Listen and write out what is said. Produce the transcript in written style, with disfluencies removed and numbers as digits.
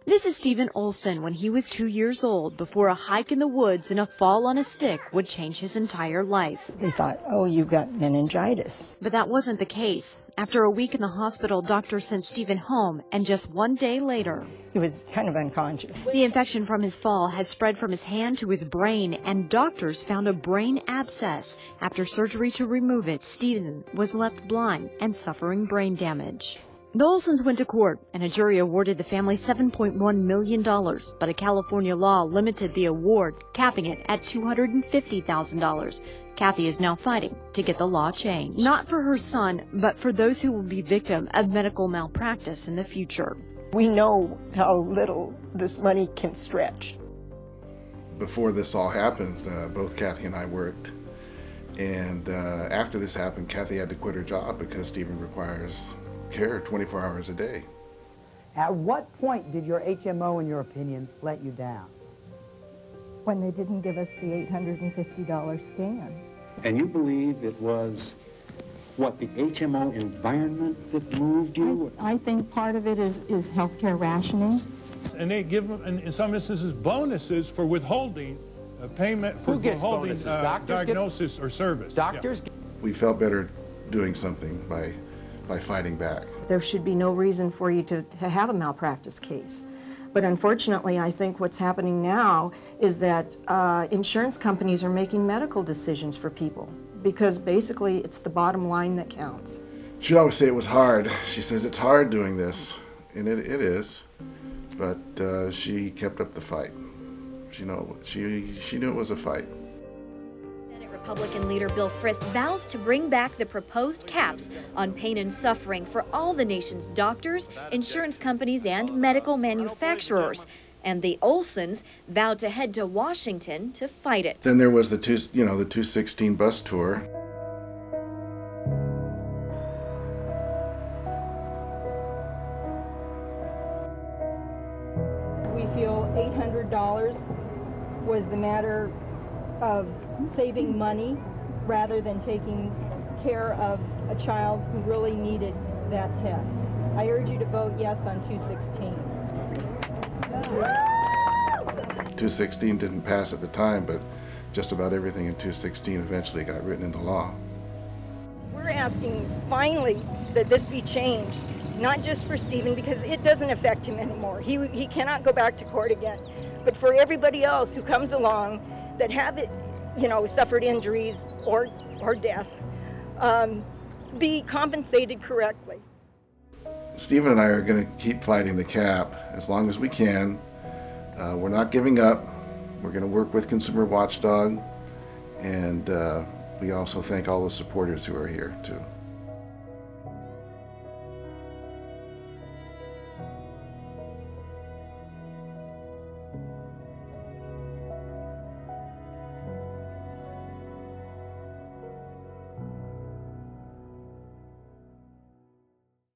This is Stephen Olsen when he was 2 years old, before a hike in the woods and a fall on a stick would change his entire life. They thought, oh, you've got meningitis. But that wasn't the case. After a week in the hospital, doctors sent Stephen home, and just 1 day later, He was kind of unconscious. the infection from his fall had spread from his hand to his brain, and doctors found a brain abscess. After surgery to remove it, Stephen was left blind and suffering brain damage. The Olsens went to court, and a jury awarded the family $7.1 million, but a California law limited the award, capping it at $250,000. Kathy is now fighting to get the law changed. Not for her son, but for those who will be victim of medical malpractice in the future. We know how little this money can stretch. Before this all happened, both Kathy and I worked. And after this happened, Kathy had to quit her job because Stephen requires care 24 hours a day. At what point did your HMO, in your opinion, let you down? When they didn't give us the $850 scan. And you believe it was, what, the HMO environment that moved you? I think part of it is healthcare rationing. And they give them, in some instances, bonuses for withholding payment for Who gets withholding bonuses? diagnosis or service. Doctors? Yeah. We felt better doing something by fighting back. There should be no reason for you to have a malpractice case. But unfortunately, I think what's happening now is that insurance companies are making medical decisions for people because basically it's the bottom line that counts. She'd always say it was hard. She says it's hard doing this, and it is, but she kept up the fight. She knew it was a fight. Republican leader Bill Frist vows to bring back the proposed caps on pain and suffering for all the nation's doctors, insurance companies, and medical manufacturers. And the Olsens vowed to head to Washington to fight it. Then there was the 216 bus tour. We feel $800 was the matter of saving money rather than taking care of a child who really needed that test. I urge you to vote yes on 216. 216 didn't pass at the time, but just about everything in 216 eventually got written into law. We're asking finally that this be changed, not just for Stephen because it doesn't affect him anymore. He cannot go back to court again, but for everybody else who comes along that have it, suffered injuries or death, be compensated correctly. Stephen and I are going to keep fighting the cap as long as we can. We're not giving up. We're going to work with Consumer Watchdog, and we also thank all the supporters who are here too.